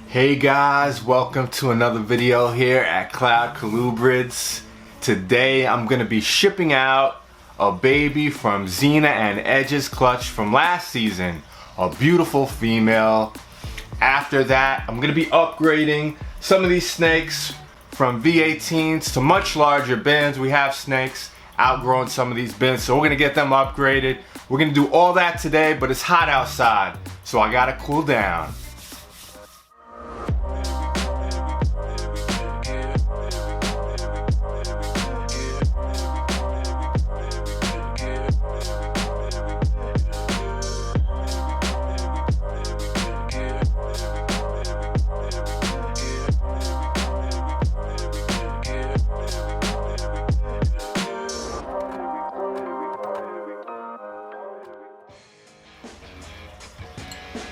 Hey guys, welcome to another video here at Colubrids. Today I'm going to be shipping out a baby from Xena and Edge's clutch from last season. A beautiful female. After that, I'm going to be upgrading some of these snakes from V18s to much larger bins. We have snakes outgrowing some of these bins, so we're going to get them upgraded. We're going to do all that today, but it's hot outside, so I got to cool down.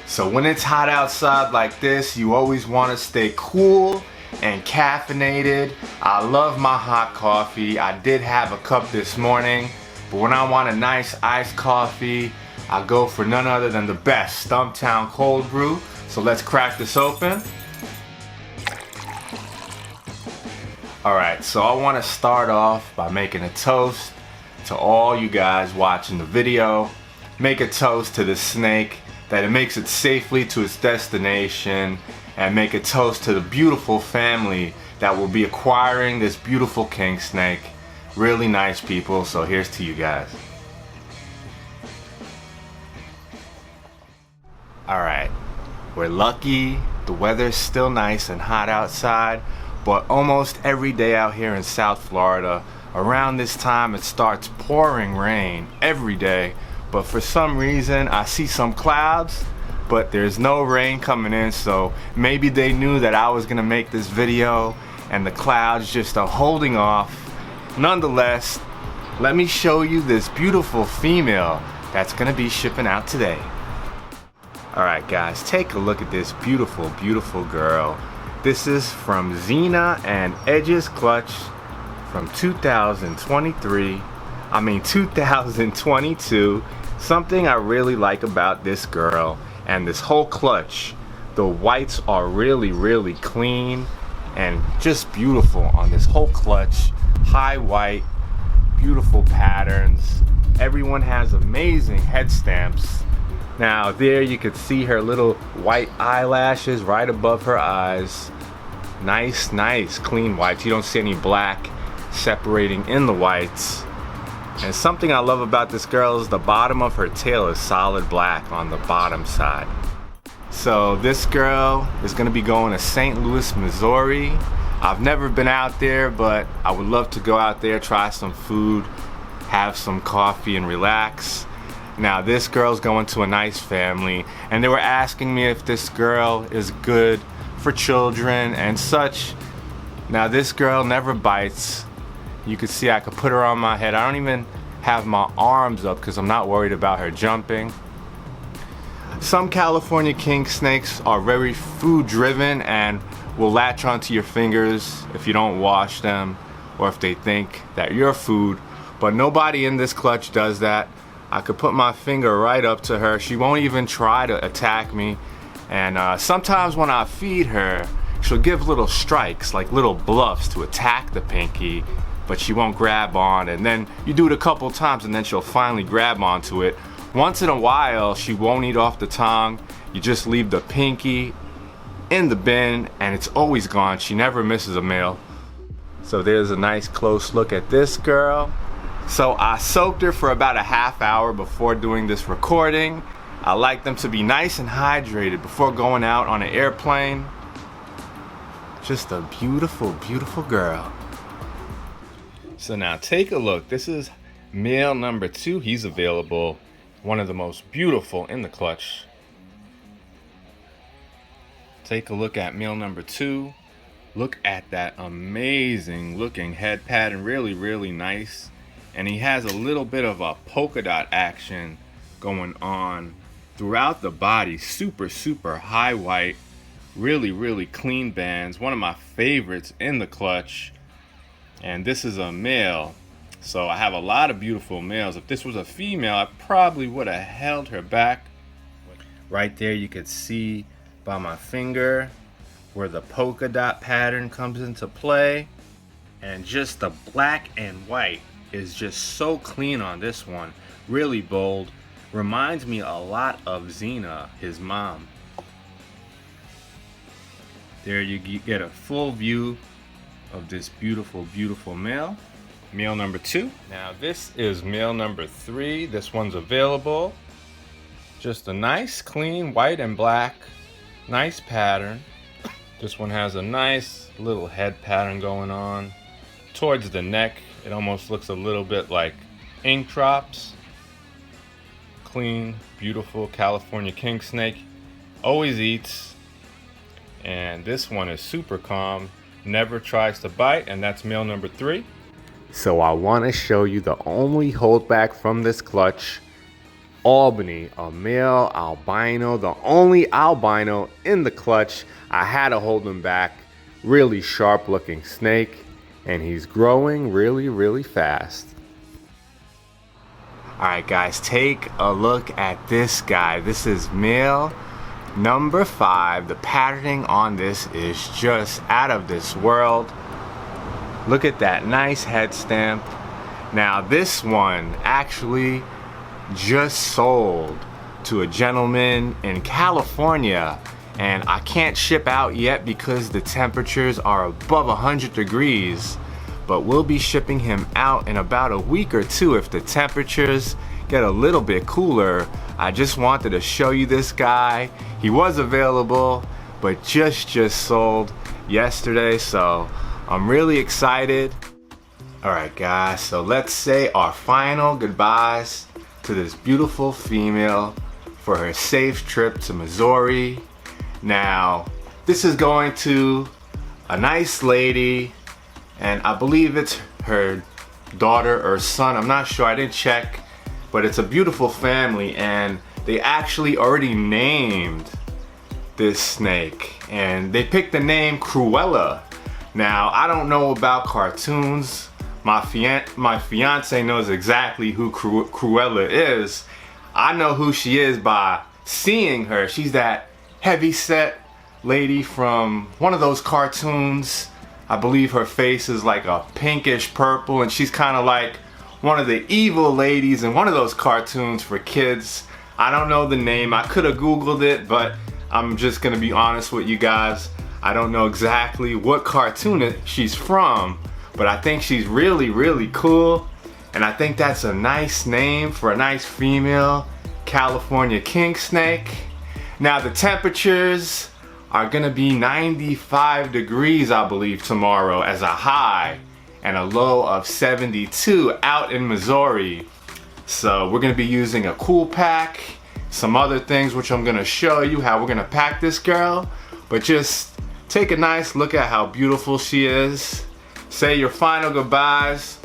So when it's hot outside like this, you always want to stay cool and caffeinated. I love my hot coffee. I did have a cup this morning, but when I want a nice iced coffee, I go for none other than the best Stumptown cold brew. So let's crack this open. Alright, so I want to start off by making a toast to all you guys watching the video. Make a toast to the snake, that it makes it safely to its destination, and make a toast to the beautiful family that will be acquiring this beautiful king snake. Really nice people, so here's to you guys. Alright, we're lucky, the weather's still nice and hot outside, but almost every day out here in South Florida, around this time it starts pouring rain every day. But for some reason I see some clouds, but there's no rain coming in, so maybe they knew that I was gonna make this video and the clouds just are holding off. Nonetheless, let me show you this beautiful female that's gonna be shipping out today. Alright guys, take a look at this beautiful, beautiful girl. This is from Xena and Edge's clutch from 2022. Something I really like about this girl and this whole clutch, the whites are really clean and just beautiful on this whole clutch. High white, beautiful patterns. Everyone has amazing head stamps. Now there you could see her little white eyelashes right above her eyes. Nice clean whites. You don't see any black separating in the whites. And something I love about this girl is the bottom of her tail is solid black on the bottom side. So this girl is going to be going to St. Louis, Missouri. I've never been out there, but I would love to go out there, try some food, have some coffee and relax. Now this girl's going to a nice family, and they were asking me if this girl is good for children and such. Now this girl never bites. You can see I could put her on my head. I don't even have my arms up because I'm not worried about her jumping. Some California king snakes are very food driven and will latch onto your fingers if you don't wash them or if they think that you're food. But nobody in this clutch does that. I could put my finger right up to her. She won't even try to attack me. And sometimes when I feed her, she'll give little strikes, like little bluffs to attack the pinky, but she won't grab on. And then you do it a couple times and then she'll finally grab onto it. Once in a while she won't eat off the tongue. You just leave the pinky in the bin and it's always gone. She never misses a meal. So there's a nice close look at this girl. So I soaked her for about a half hour before doing this recording. I like them to be nice and hydrated before going out on an airplane. Just a beautiful girl. So now take a look. This is male number 2. He's available. One of the most beautiful in the clutch. Take a look at male number 2. Look at that amazing looking head pattern. Really nice. And he has a little bit of a polka dot action going on throughout the body. Super high white. Really clean bands. One of my favorites in the clutch. And this is a male, so I have a lot of beautiful males. If this was a female, I probably would have held her back. Right there you could see by my finger where the polka dot pattern comes into play. And just the black and white is just so clean on this one. Really bold. Reminds me a lot of Xena, his mom. There you get a full view of this beautiful, beautiful male. Male number 2. Now this is male number 3. This one's available. Just a nice, clean white and black. Nice pattern. This one has a nice little head pattern going on. Towards the neck, it almost looks a little bit like ink drops. Clean, beautiful California king snake. Always eats. And this one is super calm. Never tries to bite, and that's male number 3. So I want to show you the only holdback from this clutch. Albany, a male albino, the only albino in the clutch. I had to hold him back. Really sharp looking snake. And he's growing really, really fast. Alright guys, take a look at this guy. This is male number 5. The patterning on this is just out of this world. Look at that nice head stamp. Now this one actually just sold to a gentleman in California. And I can't ship out yet because the temperatures are above 100 degrees. But we'll be shipping him out in about a week or 2 if the temperatures get a little bit cooler. I just wanted to show you this guy. He was available, but just sold yesterday. So I'm really excited. Alright guys, so let's say our final goodbyes to this beautiful female for her safe trip to Missouri. Now, this is going to a nice lady, and I believe it's her daughter or son. I'm not sure, I didn't check, but it's a beautiful family, and they actually already named this snake, and they picked the name Cruella. Now, I don't know about cartoons. My fiance knows exactly who Cruella is. I know who she is by seeing her. She's that heavy-set lady from one of those cartoons. I believe her face is like a pinkish purple, and she's kind of like one of the evil ladies in one of those cartoons for kids. I don't know the name. I could have Googled it, but I'm just gonna be honest with you guys. I don't know exactly what cartoon she's from, but I think she's really, really cool. And I think that's a nice name for a nice female California king snake. Now the temperatures are gonna be 95 degrees, I believe, tomorrow as a high, and a low of 72 out in Missouri. So we're gonna be using a cool pack, some other things which I'm gonna show you how we're gonna pack this girl. But just take a nice look at how beautiful she is. Say your final goodbyes.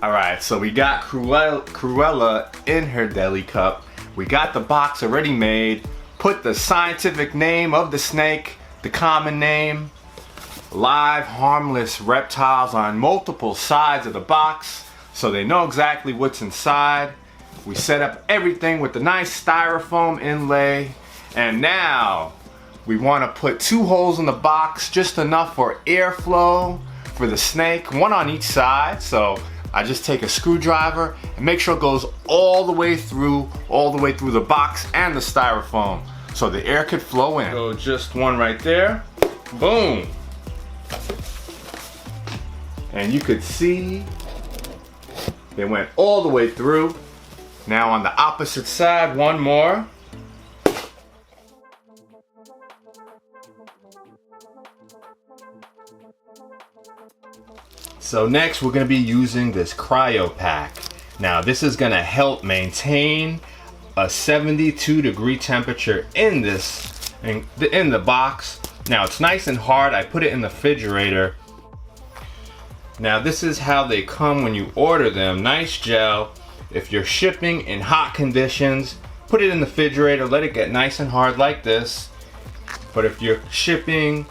Alright, so we got Cruella in her deli cup. We got the box already made. Put the scientific name of the snake, the common name, live harmless reptiles on multiple sides of the box so they know exactly what's inside. We set up everything with the nice styrofoam inlay. And now we want to put 2 holes in the box, just enough for airflow for the snake, one on each side. So I just take a screwdriver and make sure it goes all the way through the box and the styrofoam so the air could flow in. So just one right there. Boom. And you could see they went all the way through. Now on the opposite side, one more. So next we're going to be using this cryo pack. Now this is going to help maintain a 72 degree temperature in the box. Now it's nice and hard. I put it in the refrigerator. Now this is how they come when you order them. Nice gel. If you're shipping in hot conditions, put it in the refrigerator, let it get nice and hard like this. But if you're shipping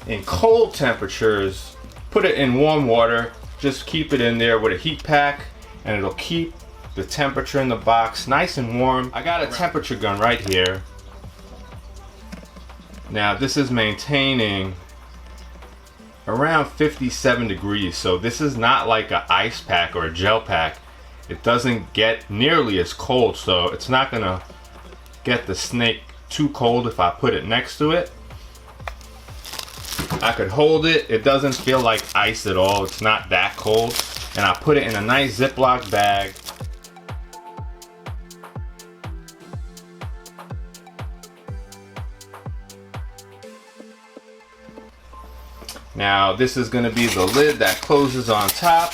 in cold temperatures, put it in warm water. Just keep it in there with a heat pack and it'll keep the temperature in the box, nice and warm. I got a temperature gun right here. Now this is maintaining around 57 degrees, so this is not like an ice pack or a gel pack. It doesn't get nearly as cold, so it's not gonna get the snake too cold if I put it next to it. I could hold it. It doesn't feel like ice at all. It's not that cold. And I put it in a nice Ziploc bag. Now this is going to be the lid that closes on top.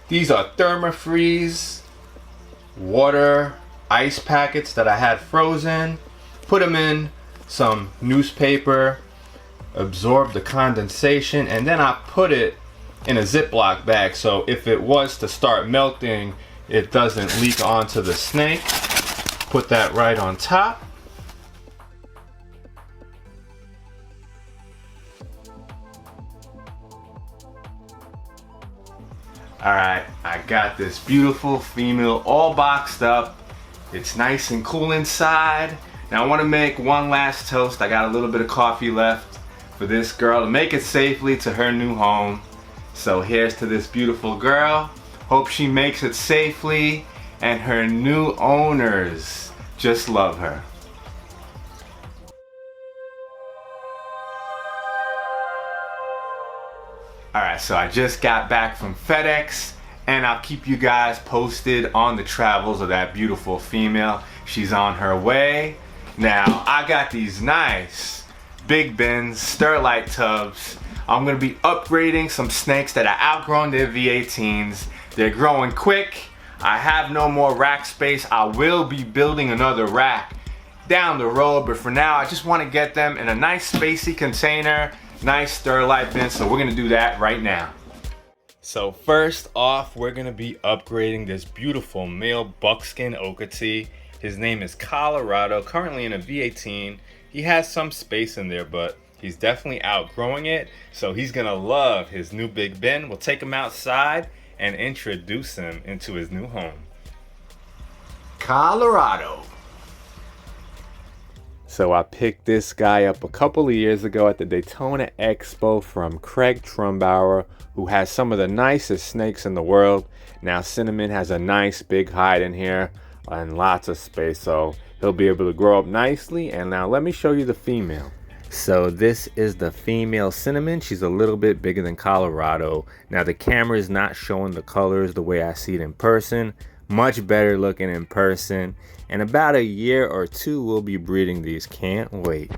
These are thermofreeze water ice packets that I had frozen. Put them in some newspaper, absorb the condensation, and then I put it in a Ziploc bag, so if it was to start melting, it doesn't leak onto the snake. Put that right on top. Alright, I got this beautiful female all boxed up. It's nice and cool inside. Now I want to make one last toast. I got a little bit of coffee left for this girl to make it safely to her new home. So here's to this beautiful girl. Hope she makes it safely and her new owners just love her. Alright, so I just got back from FedEx and I'll keep you guys posted on the travels of that beautiful female. She's on her way. Now, I got these nice big bins, Sterlite tubs. I'm gonna be upgrading some snakes that are outgrown their V18s. They're growing quick. I have no more rack space. I will be building another rack down the road, but for now, I just wanna get them in a nice spacey container. Nice Sterlite bin, so we're gonna do that right now. So first off, we're gonna be upgrading this beautiful male buckskin Okatee. His name is Colorado, currently in a V18. He has some space in there, but he's definitely outgrowing it. So he's gonna love his new big bin. We'll take him outside and introduce him into his new home. Colorado. So I picked this guy up a couple of years ago at the Daytona Expo from Craig Trumbauer, who has some of the nicest snakes in the world. Now Cinnamon has a nice big hide in here and lots of space, so he'll be able to grow up nicely. And now let me show you the female. So this is the female Cinnamon. She's a little bit bigger than Colorado. Now the camera is not showing the colors the way I see it in person. Much better looking in person. In about a year or two, we'll be breeding these. Can't wait.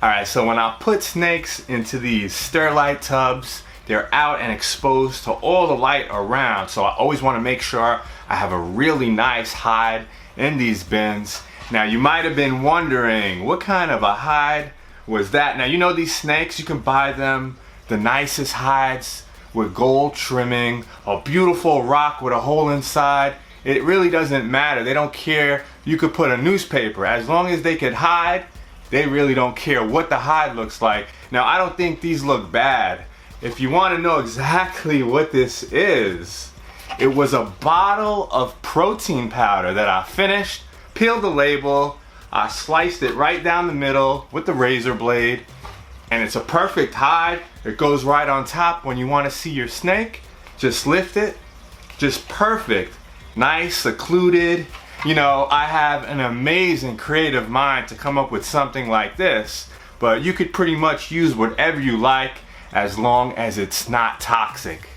Alright, so when I put snakes into these Sterlite tubs, they're out and exposed to all the light around. So I always want to make sure I have a really nice hide in these bins. Now you might have been wondering, what kind of a hide was that? Now you know these snakes, you can buy them the nicest hides with gold trimming, a beautiful rock with a hole inside. It really doesn't matter. They don't care. You could put a newspaper. As long as they could hide, they really don't care what the hide looks like. Now, I don't think these look bad. If you want to know exactly what this is, it was a bottle of protein powder that I finished, peeled the label, I sliced it right down the middle with the razor blade, and it's a perfect hide. It goes right on top when you want to see your snake. Just lift it. Just perfect. Nice, secluded. You know, I have an amazing creative mind to come up with something like this, but you could pretty much use whatever you like as long as it's not toxic.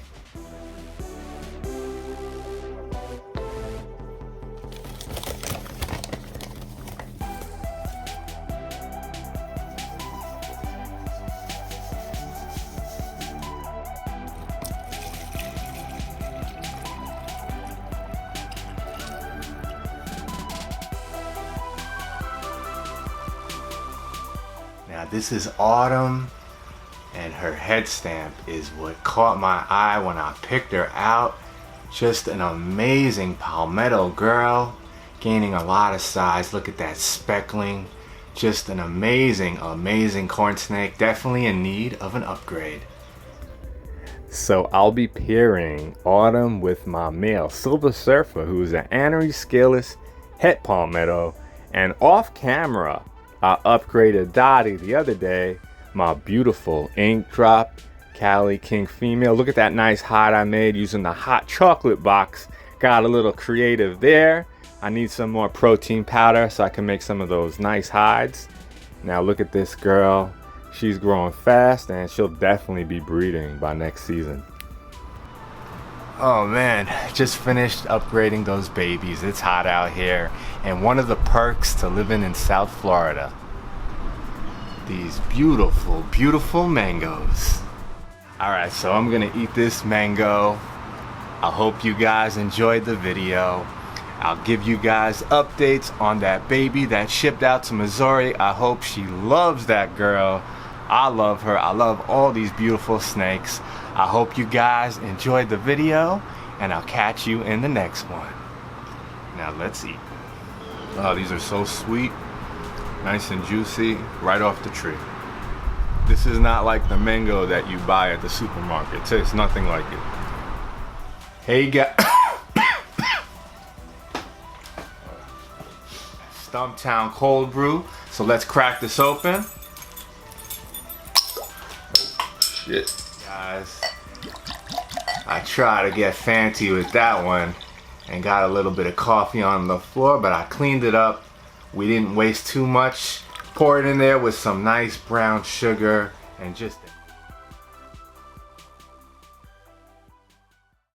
Now this is Autumn, and her head stamp is what caught my eye when I picked her out. Just an amazing palmetto girl, gaining a lot of size. Look at that speckling. Just an amazing, amazing corn snake. Definitely in need of an upgrade. So I'll be pairing Autumn with my male Silver Surfer, who's an Anery Scaleless het palmetto. And off camera, I upgraded Dottie the other day, my beautiful ink drop Cali King female. Look at that nice hide I made using the hot chocolate box. Got a little creative there. I need some more protein powder so I can make some of those nice hides. Now look at this girl. She's growing fast and she'll definitely be breeding by next season. Oh man, just finished upgrading those babies. It's hot out here. And one of the perks to living in South Florida, these beautiful, beautiful mangoes. Alright, so I'm gonna eat this mango. I hope you guys enjoyed the video. I'll give you guys updates on that baby that shipped out to Missouri. I hope she loves that girl. I love her. I love all these beautiful snakes. I hope you guys enjoyed the video, and I'll catch you in the next one. Now let's eat. Oh, these are so sweet, nice and juicy, right off the tree. This is not like the mango that you buy at the supermarket. It tastes nothing like it. Hey guys. Stumptown cold brew. So let's crack this open. Shit. Guys, I try to get fancy with that one and got a little bit of coffee on the floor, but I cleaned it up. We didn't waste too much. Pour it in there with some nice brown sugar and just